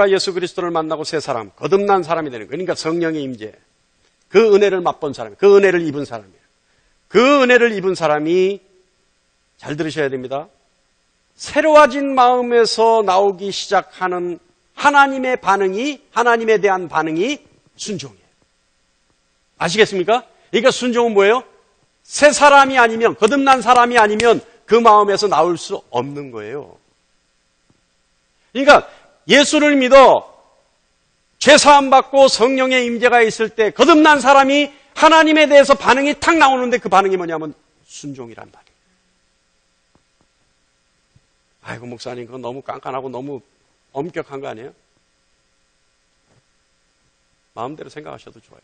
예수 그리스도를 만나고 새 사람, 거듭난 사람이 되는 거예요. 그러니까 성령의 임재, 그 은혜를 맛본 사람, 그 은혜를 입은 사람이에요. 그 은혜를 입은 사람이, 잘 들으셔야 됩니다, 새로워진 마음에서 나오기 시작하는 하나님의 반응이, 하나님에 대한 반응이 순종이에요. 아시겠습니까? 그러니까 순종은 뭐예요? 새 사람이 아니면, 거듭난 사람이 아니면 그 마음에서 나올 수 없는 거예요. 그러니까 예수를 믿어 죄사함 받고 성령의 임재가 있을 때 거듭난 사람이 하나님에 대해서 반응이 탁 나오는데 그 반응이 뭐냐면 순종이란 말이에요. 아이고 목사님 그건 너무 깐깐하고 너무 엄격한 거 아니에요? 마음대로 생각하셔도 좋아요.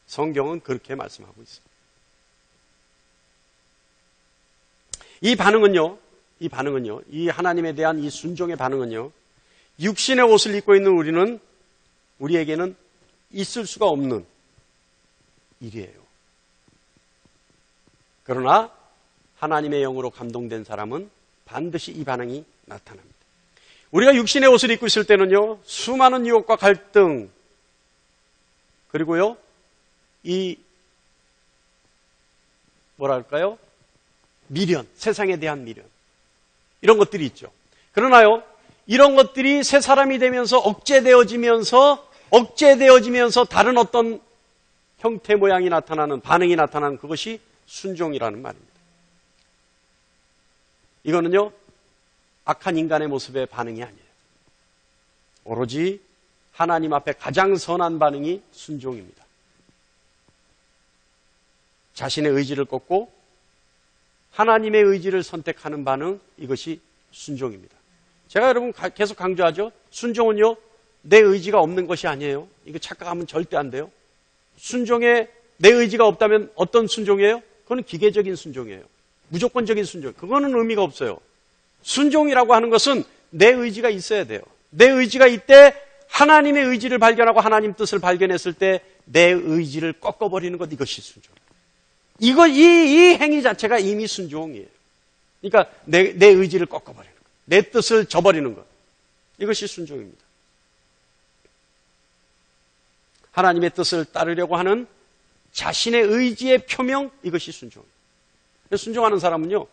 성경은 그렇게 말씀하고 있습니다. 이 반응은요, 이 하나님에 대한 이 순종의 반응은요, 육신의 옷을 입고 있는 우리에게는 있을 수가 없는 일이에요. 그러나 하나님의 영으로 감동된 사람은 반드시 이 반응이 나타납니다. 우리가 육신의 옷을 입고 있을 때는요, 수많은 유혹과 갈등, 그리고요, 미련, 세상에 대한 미련, 이런 것들이 있죠. 그러나요, 이런 것들이 새 사람이 되면서 억제되어지면서 다른 어떤 형태 모양이 나타나는, 반응이 나타나는 그것이 순종이라는 말입니다. 이거는요, 악한 인간의 모습의 반응이 아니에요. 오로지 하나님 앞에 가장 선한 반응이 순종입니다. 자신의 의지를 꺾고 하나님의 의지를 선택하는 반응, 이것이 순종입니다. 제가 여러분 계속 강조하죠. 순종은요, 내 의지가 없는 것이 아니에요. 이거 착각하면 절대 안 돼요. 순종에 내 의지가 없다면 어떤 순종이에요? 그건 기계적인 순종이에요. 무조건적인 순종. 그거는 의미가 없어요. 순종이라고 하는 것은 내 의지가 있어야 돼요. 내 의지가 이때 하나님의 의지를 발견하고 하나님 뜻을 발견했을 때 내 의지를 꺾어버리는 것, 이것이 순종. 이 행위 자체가 이미 순종이에요. 그러니까 내 의지를 꺾어버리는 것, 내 뜻을 저버리는 것, 이것이 순종입니다. 하나님의 뜻을 따르려고 하는 자신의 의지의 표명, 이것이 순종입니다. 순종하는 사람은요,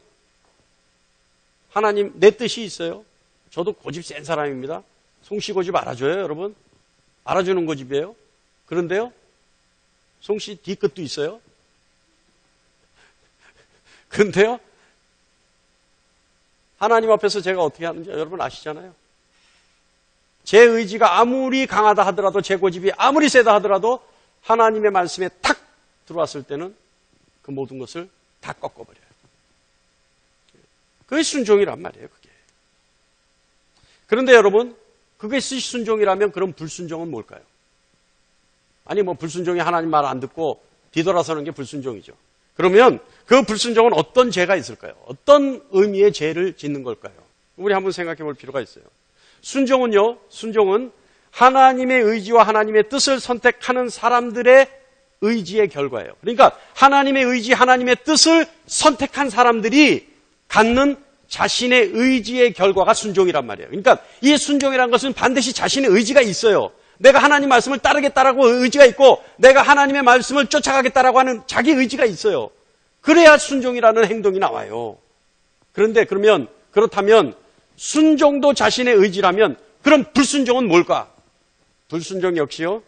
하나님 내 뜻이 있어요. 저도 고집 센 사람입니다. 송씨 고집 알아줘요, 여러분. 알아주는 고집이에요. 그런데요, 송씨 뒤끝도 있어요. 그런데요, 하나님 앞에서 제가 어떻게 하는지 여러분 아시잖아요. 제 의지가 아무리 강하다 하더라도, 제 고집이 아무리 세다 하더라도 하나님의 말씀에 탁 들어왔을 때는 그 모든 것을 다 꺾어버려요. 그게 순종이란 말이에요, 그게. 그런데 여러분, 그것이 순종이라면 그럼 불순종은 뭘까요? 아니, 불순종이 하나님 말 안 듣고 뒤돌아서는 게 불순종이죠. 그러면 그 불순종은 어떤 죄가 있을까요? 어떤 의미의 죄를 짓는 걸까요? 우리 한번 생각해 볼 필요가 있어요. 순종은 하나님의 의지와 하나님의 뜻을 선택하는 사람들의 의지의 결과예요. 그러니까 하나님의 의지, 하나님의 뜻을 선택한 사람들이 갖는 자신의 의지의 결과가 순종이란 말이에요. 그러니까 이 순종이라는 것은 반드시 자신의 의지가 있어요. 내가 하나님 말씀을 따르겠다라고 의지가 있고, 내가 하나님의 말씀을 쫓아가겠다라고 하는 자기 의지가 있어요. 그래야 순종이라는 행동이 나와요. 그렇다면 순종도 자신의 의지라면 그럼 불순종은 뭘까? 불순종 역시요,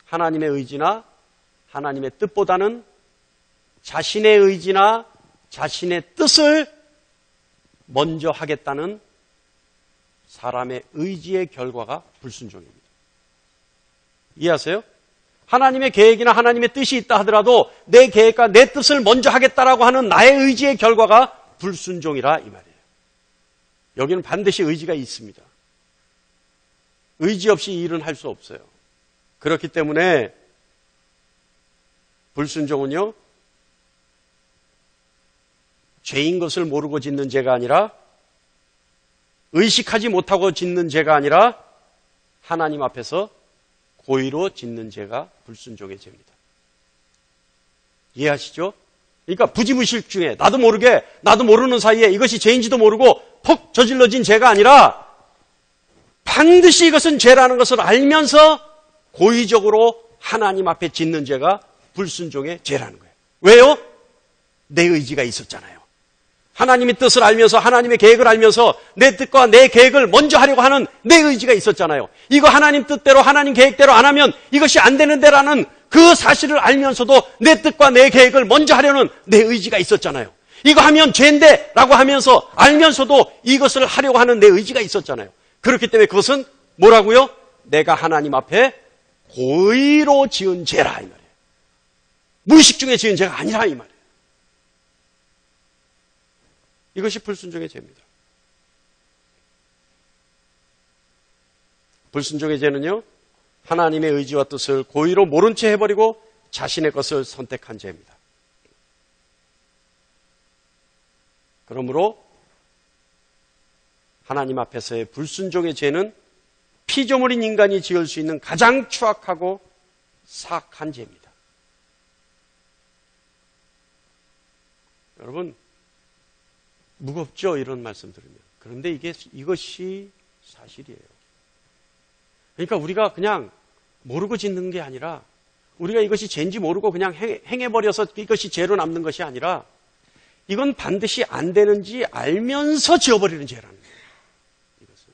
하나님의 의지나 하나님의 뜻보다는 자신의 의지나 자신의 뜻을 먼저 하겠다는 사람의 의지의 결과가 불순종입니다. 이해하세요? 하나님의 계획이나 하나님의 뜻이 있다 하더라도 내 계획과 내 뜻을 먼저 하겠다라고 하는 나의 의지의 결과가 불순종이라 이 말이에요. 여기는 반드시 의지가 있습니다. 의지 없이 일은 할 수 없어요. 그렇기 때문에 불순종은요, 죄인 것을 모르고 짓는 죄가 아니라, 의식하지 못하고 짓는 죄가 아니라 하나님 앞에서 고의로 짓는 죄가 불순종의 죄입니다. 이해하시죠? 그러니까 부지무식 중에 나도 모르는 사이에 이것이 죄인지도 모르고 퍽 저질러진 죄가 아니라 반드시 이것은 죄라는 것을 알면서 고의적으로 하나님 앞에 짓는 죄가 불순종의 죄라는 거예요. 왜요? 내 의지가 있었잖아요. 하나님의 뜻을 알면서 하나님의 계획을 알면서 내 뜻과 내 계획을 먼저 하려고 하는 내 의지가 있었잖아요. 이거 하나님 뜻대로 하나님 계획대로 안 하면 이것이 안 되는데라는 그 사실을 알면서도 내 뜻과 내 계획을 먼저 하려는 내 의지가 있었잖아요. 이거 하면 죄인데 라고 하면서 알면서도 이것을 하려고 하는 내 의지가 있었잖아요. 그렇기 때문에 그것은 뭐라고요? 내가 하나님 앞에 고의로 지은 죄라 이 말이에요. 무의식 중에 지은 죄가 아니라 이 말이에요. 이것이 불순종의 죄입니다. 불순종의 죄는요, 하나님의 의지와 뜻을 고의로 모른 채 해버리고 자신의 것을 선택한 죄입니다. 그러므로 하나님 앞에서의 불순종의 죄는 피조물인 인간이 지을 수 있는 가장 추악하고 사악한 죄입니다. 여러분, 무겁죠? 이런 말씀 들으면. 그런데 이것이 사실이에요. 그러니까 우리가 그냥 모르고 짓는 게 아니라 우리가 이것이 죄인지 모르고 그냥 행해버려서 이것이 죄로 남는 것이 아니라 이건 반드시 안 되는지 알면서 지어버리는 죄라는 거예요. 이것은.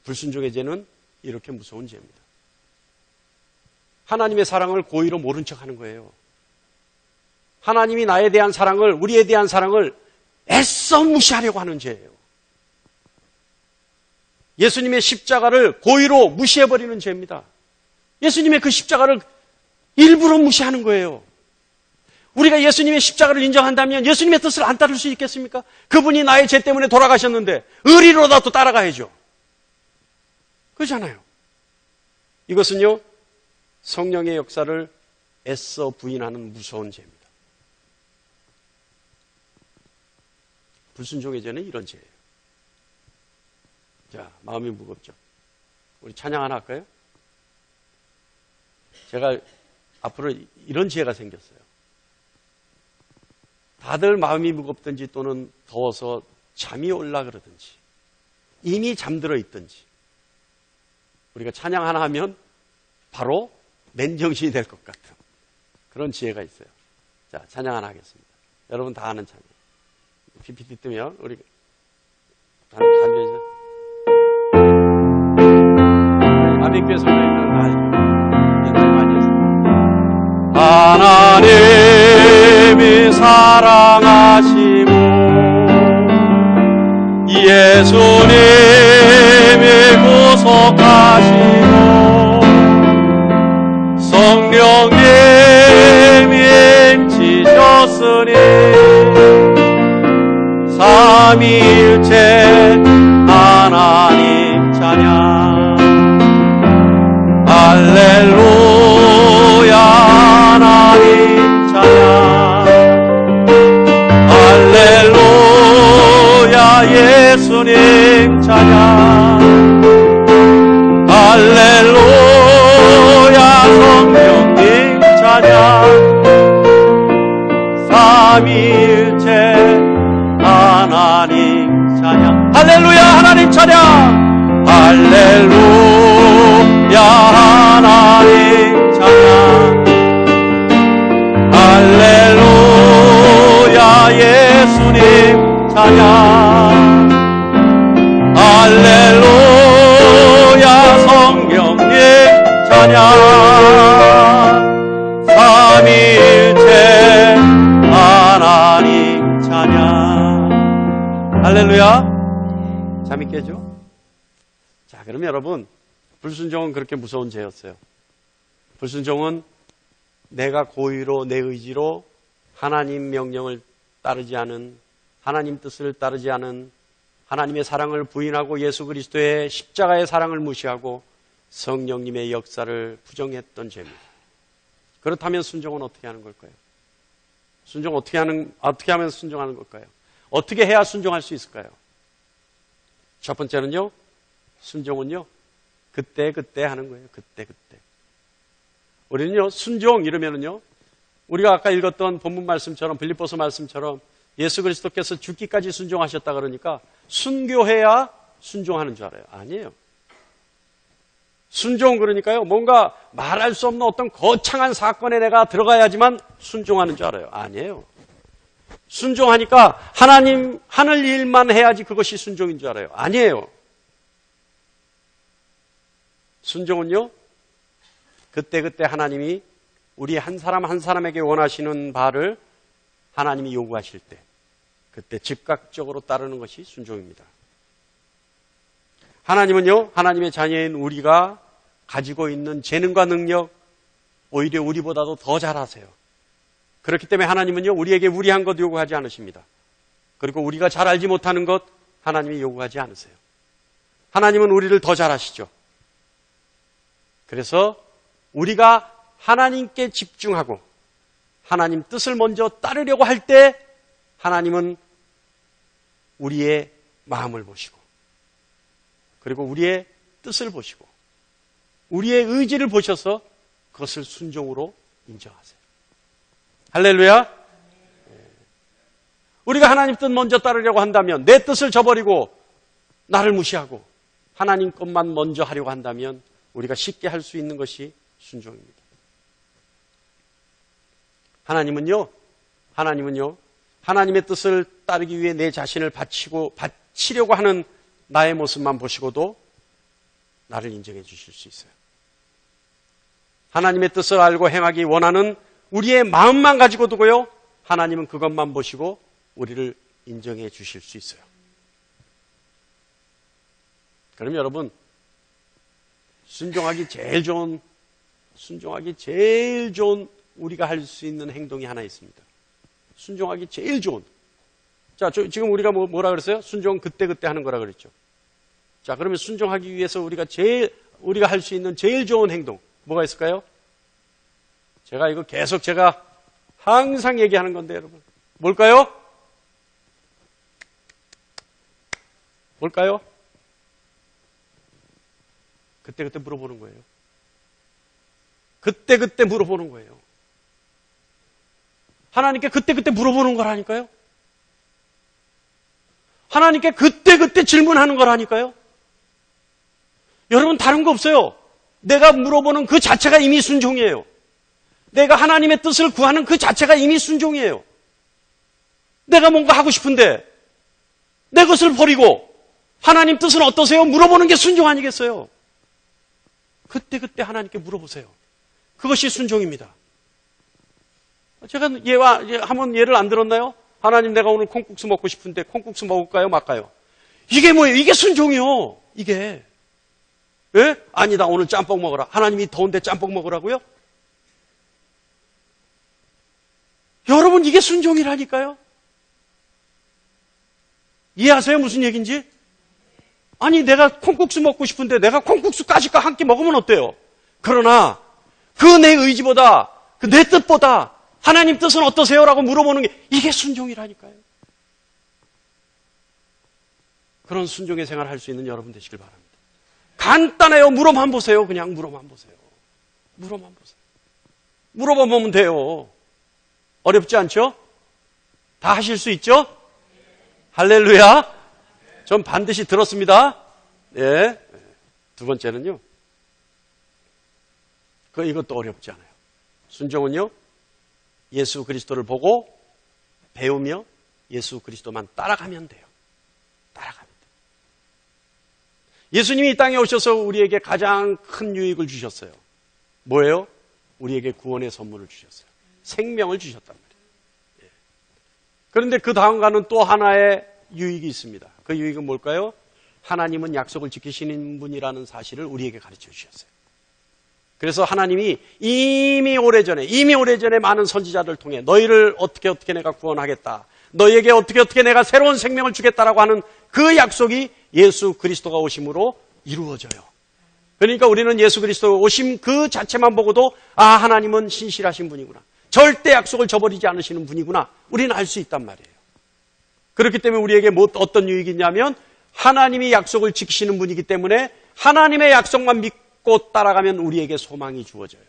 불순종의 죄는 이렇게 무서운 죄입니다. 하나님의 사랑을 고의로 모른 척하는 거예요. 하나님이 나에 대한 사랑을, 우리에 대한 사랑을 애써 무시하려고 하는 죄예요. 예수님의 십자가를 고의로 무시해버리는 죄입니다. 예수님의 그 십자가를 일부러 무시하는 거예요. 우리가 예수님의 십자가를 인정한다면 예수님의 뜻을 안 따를 수 있겠습니까? 그분이 나의 죄 때문에 돌아가셨는데 의리로라도 따라가야죠. 그렇잖아요. 이것은요, 성령의 역사를 애써 부인하는 무서운 죄입니다. 불순종의 죄는 이런 죄예요. 자, 마음이 무겁죠. 우리 찬양 하나 할까요? 제가 앞으로 이런 지혜가 생겼어요. 다들 마음이 무겁든지 또는 더워서 잠이 올라 그러든지 이미 잠들어 있든지 우리가 찬양 하나 하면 바로 맨정신이 될 것 같은 그런 지혜가 있어요. 자, 찬양 하나 하겠습니다. 여러분 다 아는 찬양. PPT 뜨면 우리 담배죠. 아비교회 성도님들은 다 옛날에 많이 했습니다. 하나님이 사랑하시고 예수님이 구속하시고 성령님이 인치셨으니 삼위일체 하나님 찬양 할렐루야 하나님 찬양 할렐루야 예수님 찬양 할렐루야 성령님 찬양 삼위일체 하나님 찬양 할렐루야 하나님 찬양 할렐루야 하나님 찬양 할렐루야 예수님 찬양 할렐루야 성령님 찬양 삼위일체 하나님 찬양 할렐루야 잠이 깨죠? 자, 그러면 여러분 불순종은 그렇게 무서운 죄였어요. 불순종은 내가 고의로 내 의지로 하나님 명령을 따르지 않은 하나님 뜻을 따르지 않은 하나님의 사랑을 부인하고 예수 그리스도의 십자가의 사랑을 무시하고 성령님의 역사를 부정했던 죄입니다. 그렇다면 순종은 어떻게 하는 걸까요? 순종 어떻게 하면 순종하는 걸까요? 어떻게 해야 순종할 수 있을까요? 첫 번째는요, 순종은요, 그때 하는 거예요. 그때. 우리는요, 순종 이러면은요, 우리가 아까 읽었던 본문 말씀처럼 빌립보서 말씀처럼 예수 그리스도께서 죽기까지 순종하셨다 그러니까 순교해야 순종하는 줄 알아요. 아니에요. 순종 그러니까요. 뭔가 말할 수 없는 어떤 거창한 사건에 내가 들어가야지만 순종하는 줄 알아요. 아니에요. 순종하니까 하나님 하늘 일만 해야지 그것이 순종인 줄 알아요. 아니에요. 순종은요. 그때그때 하나님이 우리 한 사람 한 사람에게 원하시는 바를 하나님이 요구하실 때 그때 즉각적으로 따르는 것이 순종입니다. 하나님은요, 하나님의 자녀인 우리가 가지고 있는 재능과 능력, 오히려 우리보다도 더 잘하세요. 그렇기 때문에 하나님은요, 우리에게 무리한 것 요구하지 않으십니다. 그리고 우리가 잘 알지 못하는 것 하나님이 요구하지 않으세요. 하나님은 우리를 더 잘하시죠. 그래서 우리가 하나님께 집중하고 하나님 뜻을 먼저 따르려고 할 때 하나님은 우리의 마음을 보시고 그리고 우리의 뜻을 보시고 우리의 의지를 보셔서 그것을 순종으로 인정하세요. 할렐루야. 우리가 하나님 뜻 먼저 따르려고 한다면 내 뜻을 저버리고 나를 무시하고 하나님 것만 먼저 하려고 한다면 우리가 쉽게 할 수 있는 것이 순종입니다. 하나님은요, 하나님의 뜻을 따르기 위해 내 자신을 바치려고 하는 나의 모습만 보시고도 나를 인정해 주실 수 있어요. 하나님의 뜻을 알고 행하기 원하는 우리의 마음만 가지고 두고요, 하나님은 그것만 보시고 우리를 인정해 주실 수 있어요. 그럼 여러분, 순종하기 제일 좋은 우리가 할 수 있는 행동이 하나 있습니다. 순종하기 제일 좋은. 자, 지금 우리가 뭐라 그랬어요? 순종 그때그때 하는 거라 그랬죠. 자, 그러면 순종하기 위해서 우리가 할 수 있는 제일 좋은 행동, 뭐가 있을까요? 이거 계속 제가 항상 얘기하는 건데, 여러분. 뭘까요? 그때그때 물어보는 거예요. 그때그때 물어보는 거예요. 하나님께 그때그때 물어보는 거라니까요. 하나님께 그때그때 질문하는 거라니까요. 여러분, 다른 거 없어요. 내가 물어보는 그 자체가 이미 순종이에요. 내가 하나님의 뜻을 구하는 그 자체가 이미 순종이에요. 내가 뭔가 하고 싶은데 내 것을 버리고 하나님 뜻은 어떠세요? 물어보는 게 순종 아니겠어요? 그때그때 하나님께 물어보세요. 그것이 순종입니다. 제가 한번 예를 안 들었나요? 하나님, 내가 오늘 콩국수 먹고 싶은데 콩국수 먹을까요? 말까요? 이게 뭐예요? 이게 순종이요. 이게. 예? 아니다, 오늘 짬뽕 먹어라. 하나님이 더운데 짬뽕 먹으라고요? 여러분, 이게 순종이라니까요. 이해하세요? 무슨 얘기인지? 아니, 내가 콩국수 먹고 싶은데 내가 콩국수까지 한 끼 먹으면 어때요? 그러나 그 내 의지보다, 그 내 뜻보다 하나님 뜻은 어떠세요? 라고 물어보는 게 이게 순종이라니까요. 그런 순종의 생활을 할 수 있는 여러분 되시길 바랍니다. 간단해요. 물어만 보세요. 그냥 물어만 보세요. 물어보면 돼요. 어렵지 않죠? 다 하실 수 있죠? 할렐루야. 전 반드시 들었습니다. 예. 두 번째는요. 이것도 어렵지 않아요. 순종은요. 예수 그리스도를 보고 배우며 예수 그리스도만 따라가면 돼요. 예수님이 이 땅에 오셔서 우리에게 가장 큰 유익을 주셨어요. 뭐예요? 우리에게 구원의 선물을 주셨어요. 생명을 주셨단 말이에요. 예. 그런데 그 다음 가는 또 하나의 유익이 있습니다. 그 유익은 뭘까요? 하나님은 약속을 지키시는 분이라는 사실을 우리에게 가르쳐 주셨어요. 그래서 하나님이 이미 오래전에 많은 선지자들을 통해 너희를 어떻게 내가 구원하겠다. 너희에게 어떻게 내가 새로운 생명을 주겠다라고 하는 그 약속이 예수 그리스도가 오심으로 이루어져요. 그러니까 우리는 예수 그리스도 오심 그 자체만 보고도 하나님은 신실하신 분이구나. 절대 약속을 저버리지 않으시는 분이구나. 우리는 알 수 있단 말이에요. 그렇기 때문에 우리에게 어떤 유익이 있냐면 하나님이 약속을 지키시는 분이기 때문에 하나님의 약속만 믿고 따라가면 우리에게 소망이 주어져요.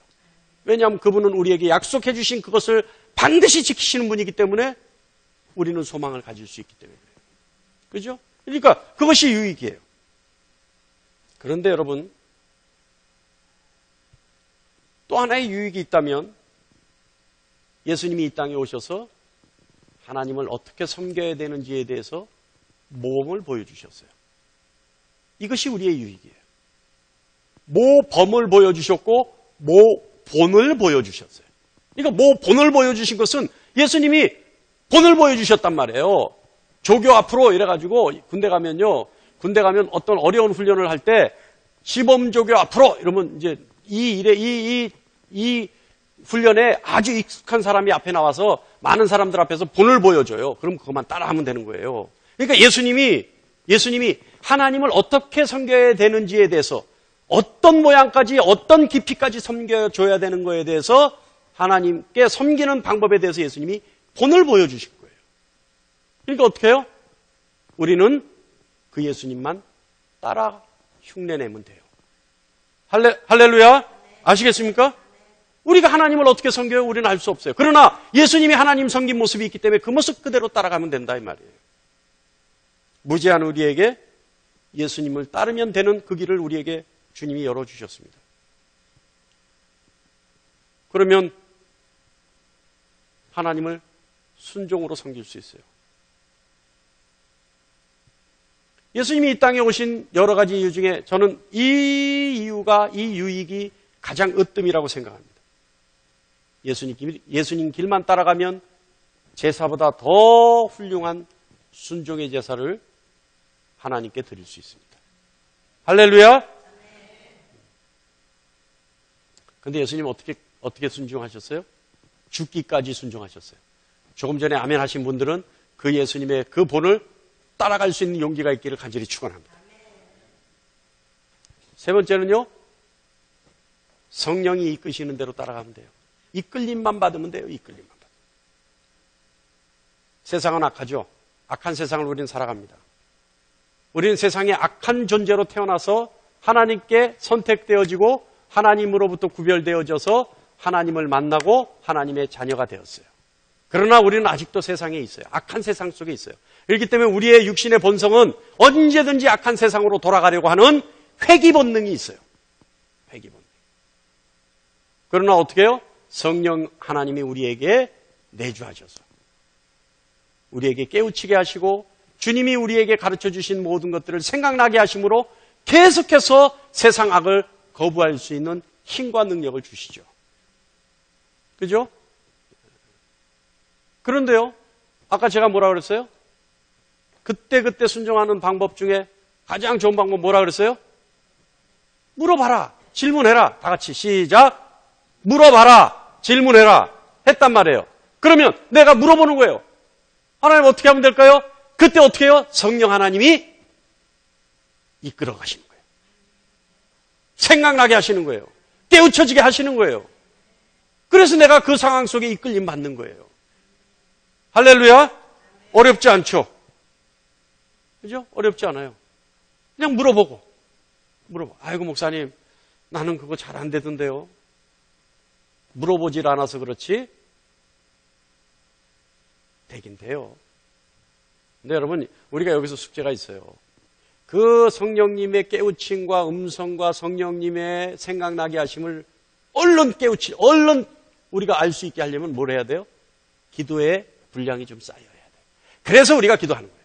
왜냐하면 그분은 우리에게 약속해 주신 그것을 반드시 지키시는 분이기 때문에 우리는 소망을 가질 수 있기 때문에 그래요. 그죠? 그러니까 그것이 유익이에요. 그런데 여러분, 또 하나의 유익이 있다면 예수님이 이 땅에 오셔서 하나님을 어떻게 섬겨야 되는지에 대해서 모범을 보여주셨어요. 이것이 우리의 유익이에요. 모범을 보여주셨고 모본을 보여주셨어요. 그러니까 모본을 보여주신 것은 예수님이 본을 보여주셨단 말이에요. 조교 앞으로 이래가지고 군대 가면 어떤 어려운 훈련을 할 때 시범조교 앞으로 이러면 이제 이 훈련에 아주 익숙한 사람이 앞에 나와서 많은 사람들 앞에서 본을 보여줘요. 그럼 그것만 따라하면 되는 거예요. 그러니까 예수님이 하나님을 어떻게 섬겨야 되는지에 대해서 어떤 모양까지 어떤 깊이까지 섬겨줘야 되는 거에 대해서 하나님께 섬기는 방법에 대해서 예수님이 본을 보여주신 거예요. 그러니까 어떻게 해요? 우리는 그 예수님만 따라 흉내내면 돼요. 할렐루야? 아시겠습니까? 우리가 하나님을 어떻게 섬겨요? 우리는 알 수 없어요. 그러나 예수님이 하나님 섬긴 모습이 있기 때문에 그 모습 그대로 따라가면 된다 이 말이에요. 무지한 우리에게 예수님을 따르면 되는 그 길을 우리에게 주님이 열어주셨습니다. 그러면 하나님을 순종으로 섬길 수 있어요. 예수님이 이 땅에 오신 여러 가지 이유 중에 저는 이 유익이 가장 으뜸이라고 생각합니다. 예수님 길만 따라가면 제사보다 더 훌륭한 순종의 제사를 하나님께 드릴 수 있습니다. 할렐루야! 근데 예수님 어떻게 순종하셨어요? 죽기까지 순종하셨어요. 조금 전에 아멘 하신 분들은 그 예수님의 그 본을 따라갈 수 있는 용기가 있기를 간절히 축원합니다. 세 번째는요, 성령이 이끄시는 대로 따라가면 돼요. 이끌림만 받으면 돼요. 이끌림만 받으면. 세상은 악하죠. 악한 세상을 우리는 살아갑니다. 우리는 세상에 악한 존재로 태어나서 하나님께 선택되어지고 하나님으로부터 구별되어져서 하나님을 만나고 하나님의 자녀가 되었어요. 그러나 우리는 아직도 세상에 있어요. 악한 세상 속에 있어요. 그렇기 때문에 우리의 육신의 본성은 언제든지 악한 세상으로 돌아가려고 하는 회귀 본능이 있어요. 회귀 본능. 그러나 어떻게 해요? 성령 하나님이 우리에게 내주하셔서 우리에게 깨우치게 하시고 주님이 우리에게 가르쳐 주신 모든 것들을 생각나게 하심으로 계속해서 세상 악을 거부할 수 있는 힘과 능력을 주시죠. 그죠? 그런데요, 아까 제가 뭐라 그랬어요? 그때 순종하는 방법 중에 가장 좋은 방법 뭐라 그랬어요? 물어봐라. 질문해라. 다 같이 시작. 물어봐라. 질문해라. 했단 말이에요. 그러면 내가 물어보는 거예요. 하나님 어떻게 하면 될까요? 그때 어떻게 해요? 성령 하나님이 이끌어 가시는 거예요. 생각나게 하시는 거예요. 깨우쳐지게 하시는 거예요. 그래서 내가 그 상황 속에 이끌림 받는 거예요. 할렐루야? 어렵지 않죠? 그죠? 어렵지 않아요. 그냥 물어보고. 아이고, 목사님, 나는 그거 잘 안 되던데요. 물어보질 않아서 그렇지? 되긴 돼요. 근데 여러분, 우리가 여기서 숙제가 있어요. 그 성령님의 깨우침과 음성과 성령님의 생각나게 하심을 얼른 우리가 알 수 있게 하려면 뭘 해야 돼요? 기도의 분량이 좀 쌓여야 돼요. 그래서 우리가 기도하는 거예요.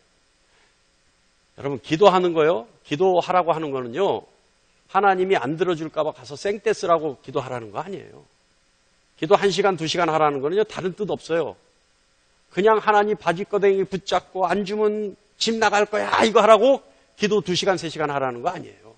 여러분, 기도하는 거요? 기도하라고 하는 거는요, 하나님이 안 들어줄까봐 가서 생떼 쓰라고 기도하라는 거 아니에요. 기도 1시간, 2시간 하라는 거는요, 다른 뜻 없어요. 그냥 하나님 바지꺼댕이 붙잡고 안 주면 집 나갈 거야, 이거 하라고 기도 2시간, 3시간 하라는 거 아니에요.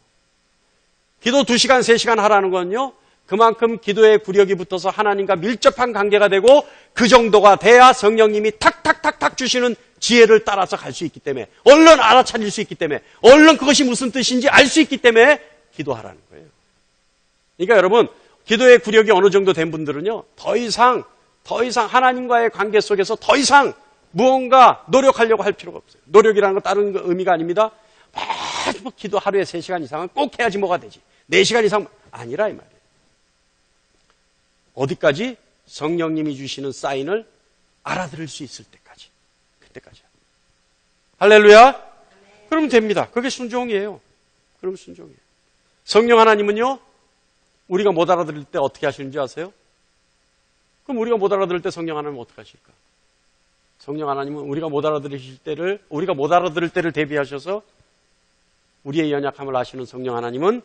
기도 2시간, 3시간 하라는 건요, 그만큼 기도의 구력이 붙어서 하나님과 밀접한 관계가 되고 그 정도가 돼야 성령님이 탁탁탁탁 주시는 지혜를 따라서 갈 수 있기 때문에, 얼른 알아차릴 수 있기 때문에, 얼른 그것이 무슨 뜻인지 알 수 있기 때문에 기도하라는 거예요. 그러니까 여러분, 기도의 구력이 어느 정도 된 분들은요, 더 이상 하나님과의 관계 속에서 더 이상 무언가 노력하려고 할 필요가 없어요. 노력이라는 건 다른 의미가 아닙니다. 뭐 기도 하루에 3시간 이상은 꼭 해야지 뭐가 되지. 4시간 이상 아니라 이 말이에요. 어디까지? 성령님이 주시는 사인을 알아들을 수 있을 때까지. 그때까지. 할렐루야? 그러면 됩니다. 그게 순종이에요. 그러면 순종이에요. 성령 하나님은요, 우리가 못 알아들을 때 어떻게 하시는지 아세요? 그럼 우리가 못 알아들을 때 성령 하나님은 어떻게 하실까? 성령 하나님은 우리가 못 알아들을 때를 대비하셔서 우리의 연약함을 아시는 성령 하나님은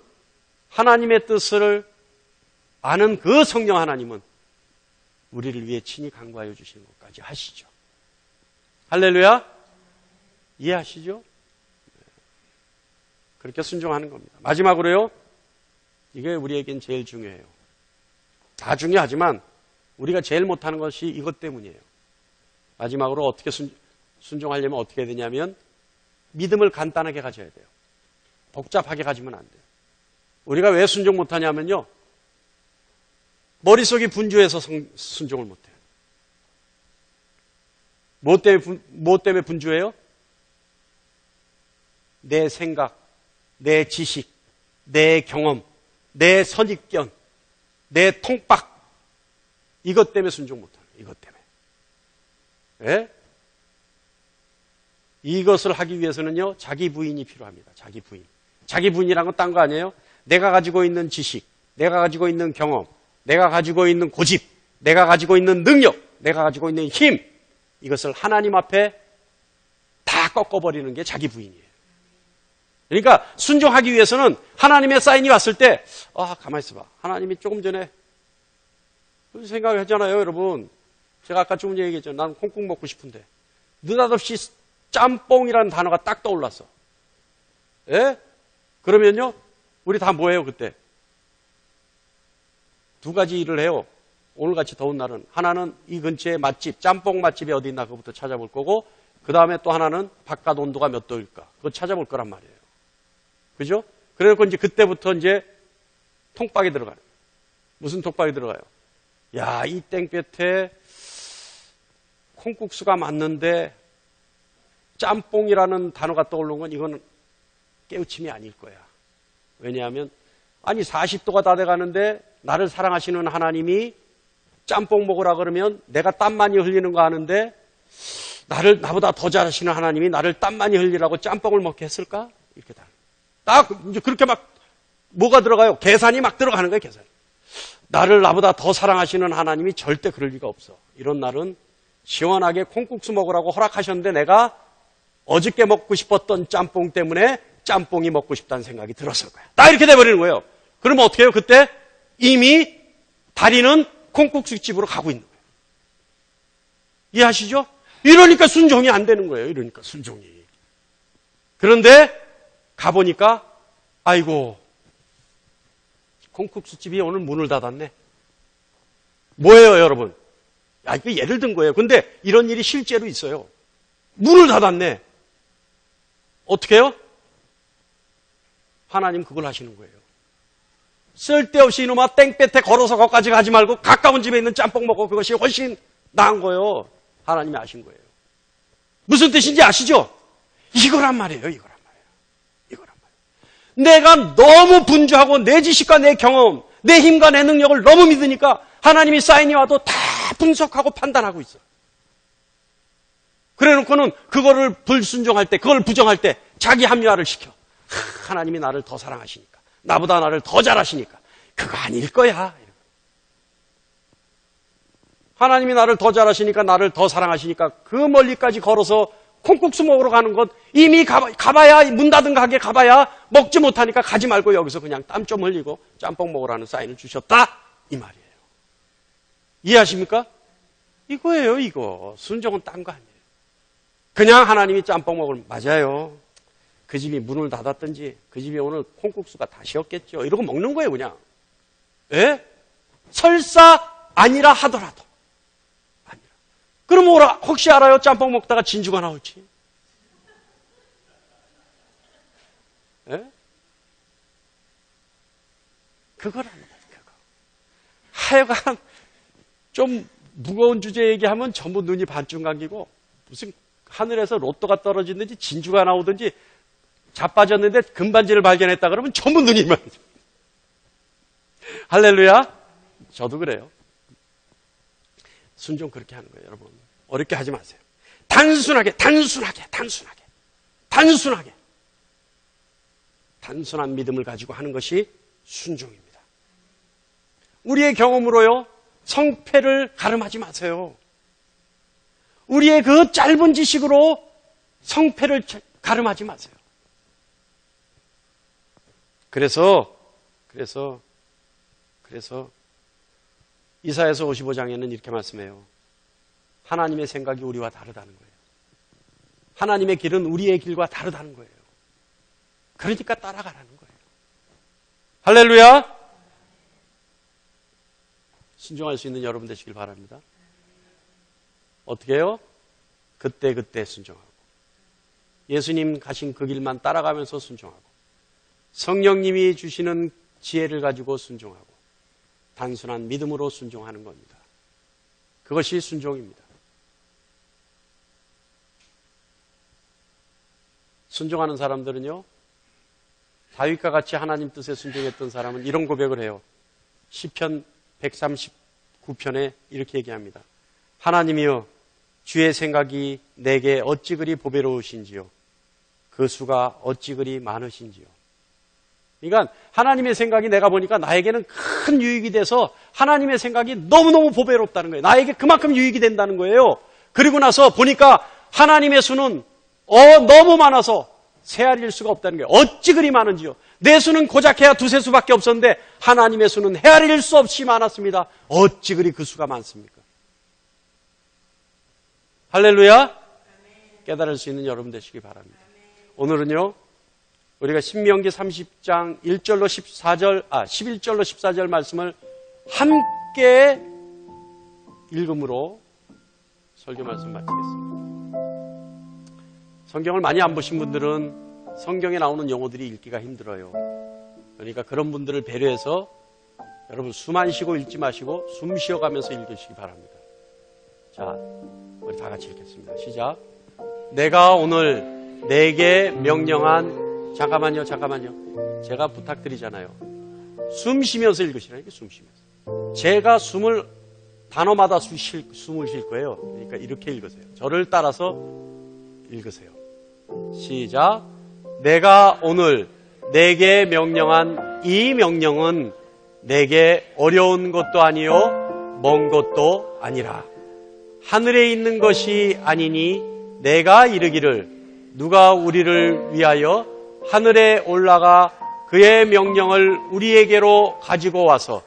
하나님의 뜻을 아는 그 성령 하나님은 우리를 위해 친히 간구하여 주시는 것까지 하시죠. 할렐루야? 이해하시죠? 그렇게 순종하는 겁니다. 마지막으로요, 이게 우리에겐 제일 중요해요. 다 중요하지만 우리가 제일 못하는 것이 이것 때문이에요. 마지막으로 어떻게 순종하려면 어떻게 해야 되냐면 믿음을 간단하게 가져야 돼요. 복잡하게 가지면 안 돼요. 우리가 왜 순종 못하냐면요, 머릿속이 분주해서 순종을 못해요. 뭐 때문에 분주해요? 내 생각, 내 지식, 내 경험, 내 선입견, 내 통박, 이것 때문에 순종 못하는 거예요. 이것 때문에. 예? 이것을 하기 위해서는요, 자기 부인이 필요합니다. 자기 부인. 자기 부인이란 건 딴 거 아니에요? 내가 가지고 있는 지식, 내가 가지고 있는 경험, 내가 가지고 있는 고집, 내가 가지고 있는 능력, 내가 가지고 있는 힘, 이것을 하나님 앞에 다 꺾어버리는 게 자기 부인이에요. 그러니까 순종하기 위해서는 하나님의 사인이 왔을 때, 가만히 있어봐. 하나님이 조금 전에 그런 생각을 했잖아요, 여러분. 제가 아까 조금 얘기했죠. 나는 콩국 먹고 싶은데 느닷없이 짬뽕이라는 단어가 딱 떠올랐어. 예? 그러면요, 우리 다 뭐해요 그때? 두 가지 일을 해요. 오늘같이 더운 날은 하나는 이 근처에 맛집, 짬뽕 맛집이 어디 있나 그거부터 찾아볼 거고, 그 다음에 또 하나는 바깥 온도가 몇 도일까 그거 찾아볼 거란 말이에요. 그죠? 그래서 이제 그때부터 이제 통박이 들어가요. 무슨 통박이 들어가요? 야, 이 땡볕에 콩국수가 맞는데 짬뽕이라는 단어가 떠오르는 건 이거는 깨우침이 아닐 거야. 왜냐하면 아니 40도가 다 돼가는데 나를 사랑하시는 하나님이 짬뽕 먹으라 그러면 내가 땀 많이 흘리는 거 아는데 나보다 더 잘하시는 하나님이 나를 땀 많이 흘리라고 짬뽕을 먹게 했을까? 이렇게 딱 이제 그렇게 막 뭐가 들어가요? 계산이 막 들어가는 거예요. 계산. 나보다 더 사랑하시는 하나님이 절대 그럴 리가 없어. 이런 날은 시원하게 콩국수 먹으라고 허락하셨는데 내가 어저께 먹고 싶었던 짬뽕 때문에 짬뽕이 먹고 싶다는 생각이 들었을 거야. 딱 이렇게 돼버리는 거예요. 그러면 어떻게 해요? 그때 이미 다리는 콩국수 집으로 가고 있는 거예요. 이해하시죠? 이러니까 순종이 안 되는 거예요. 이러니까 순종이. 그런데 가보니까 아이고, 콩국수 집이 오늘 문을 닫았네. 뭐예요, 여러분? 이거 예를 든 거예요. 근데 이런 일이 실제로 있어요. 문을 닫았네. 어떻게 해요? 하나님 그걸 하시는 거예요. 쓸데없이 이놈아 땡볕에 걸어서 거기까지 가지 말고 가까운 집에 있는 짬뽕 먹고 그것이 훨씬 나은 거예요. 하나님이 아신 거예요. 무슨 뜻인지 아시죠? 이거란 말이에요. 내가 너무 분주하고 내 지식과 내 경험, 내 힘과 내 능력을 너무 믿으니까 하나님이 사인이 와도 다 분석하고 판단하고 있어. 그래 놓고는 그거를 불순종할 때, 그걸 부정할 때 자기 합리화를 시켜. 하나님이 나를 더 사랑하시니까, 나보다 나를 더 잘하시니까 그거 아닐 거야. 하나님이 나를 더 잘하시니까, 나를 더 사랑하시니까 그 멀리까지 걸어서 콩국수 먹으러 가는 것 이미 가봐야, 문 닫은 가게 가봐야 먹지 못하니까 가지 말고 여기서 그냥 땀 좀 흘리고 짬뽕 먹으라는 사인을 주셨다, 이 말이에요. 이해하십니까? 이거예요. 이거 순종은 딴 거 아니에요. 그냥 하나님이 짬뽕 먹을, 맞아요. 그 집이 문을 닫았든지 그 집이 오늘 콩국수가 다시였겠죠, 이러고 먹는 거예요 그냥. 예? 설사 아니라 하더라도. 그럼 혹시 알아요? 짬뽕 먹다가 진주가 나올지. 예? 그거랍니다. 그거. 하여간 좀 무거운 주제 얘기하면 전부 눈이 반쯤 감기고, 무슨 하늘에서 로또가 떨어지든지 진주가 나오든지 자빠졌는데 금반지를 발견했다 그러면 전부 눈이 막. 할렐루야. 저도 그래요. 순종 그렇게 하는 거예요, 여러분. 어렵게 하지 마세요. 단순하게. 단순한 믿음을 가지고 하는 것이 순종입니다. 우리의 경험으로요, 성패를 가름하지 마세요. 우리의 그 짧은 지식으로 성패를 가름하지 마세요. 그래서 이사야서 55장에는 이렇게 말씀해요. 하나님의 생각이 우리와 다르다는 거예요. 하나님의 길은 우리의 길과 다르다는 거예요. 그러니까 따라가라는 거예요. 할렐루야! 순종할 수 있는 여러분 되시길 바랍니다. 어떻게 해요? 그때 순종하고, 예수님 가신 그 길만 따라가면서 순종하고, 성령님이 주시는 지혜를 가지고 순종하고, 단순한 믿음으로 순종하는 겁니다. 그것이 순종입니다. 순종하는 사람들은요, 다윗과 같이 하나님 뜻에 순종했던 사람은 이런 고백을 해요. 시편 139편에 이렇게 얘기합니다. 하나님이여, 주의 생각이 내게 어찌 그리 보배로우신지요, 그 수가 어찌 그리 많으신지요. 그러니까 하나님의 생각이 내가 보니까 나에게는 큰 유익이 돼서 하나님의 생각이 너무너무 보배롭다는 거예요. 나에게 그만큼 유익이 된다는 거예요. 그리고 나서 보니까 하나님의 수는 너무 많아서 세알일 수가 없다는 거예요. 어찌 그리 많은지요. 내 수는 고작 해야 2~3수밖에 없었는데 하나님의 수는 헤아릴 수 없이 많았습니다. 어찌 그리 그 수가 많습니까? 할렐루야. 깨달을 수 있는 여러분 되시기 바랍니다. 오늘은요, 우리가 신명기 30장 1절로 14절, 11절로 14절 말씀을 함께 읽음으로 설교 말씀 마치겠습니다. 성경을 많이 안 보신 분들은 성경에 나오는 용어들이 읽기가 힘들어요. 그러니까 그런 분들을 배려해서 여러분 숨 안 쉬고 읽지 마시고 숨 쉬어가면서 읽으시기 바랍니다. 자, 우리 다 같이 읽겠습니다. 시작. 내가 오늘 내게 명령한, 잠깐만요. 제가 부탁드리잖아요. 숨 쉬면서 읽으시라니까, 숨 쉬면서. 제가 숨을, 단어마다 숨을 쉴 거예요. 그러니까 이렇게 읽으세요. 저를 따라서 읽으세요. 시작. 내가 오늘 내게 명령한 이 명령은 내게 어려운 것도 아니요 먼 것도 아니라 하늘에 있는 것이 아니니 내가 이르기를 누가 우리를 위하여 하늘에 올라가 그의 명령을 우리에게로 가지고 와서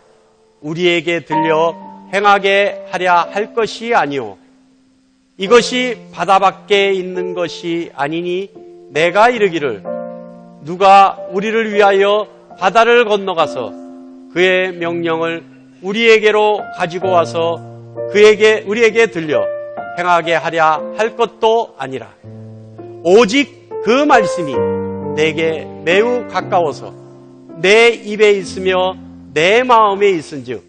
우리에게 들려 행하게 하랴 할 것이 아니오. 이것이 바다 밖에 있는 것이 아니니 내가 이르기를 누가 우리를 위하여 바다를 건너가서 그의 명령을 우리에게로 가지고 와서 우리에게 들려 행하게 하랴 할 것도 아니라 오직 그 말씀이 내게 매우 가까워서 내 입에 있으며 내 마음에 있은즉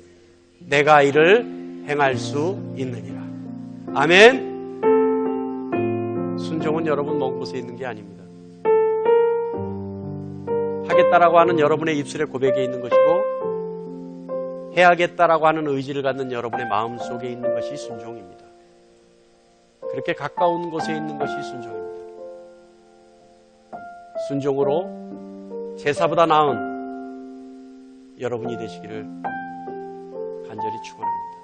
내가 이를 행할 수 있느니라. 아멘. 순종은 여러분 먼 곳에 있는 게 아닙니다. 하겠다라고 하는 여러분의 입술의 고백에 있는 것이고 해야겠다라고 하는 의지를 갖는 여러분의 마음 속에 있는 것이 순종입니다. 그렇게 가까운 곳에 있는 것이 순종입니다. 순종으로 제사보다 나은 여러분이 되시기를 간절히 축원합니다.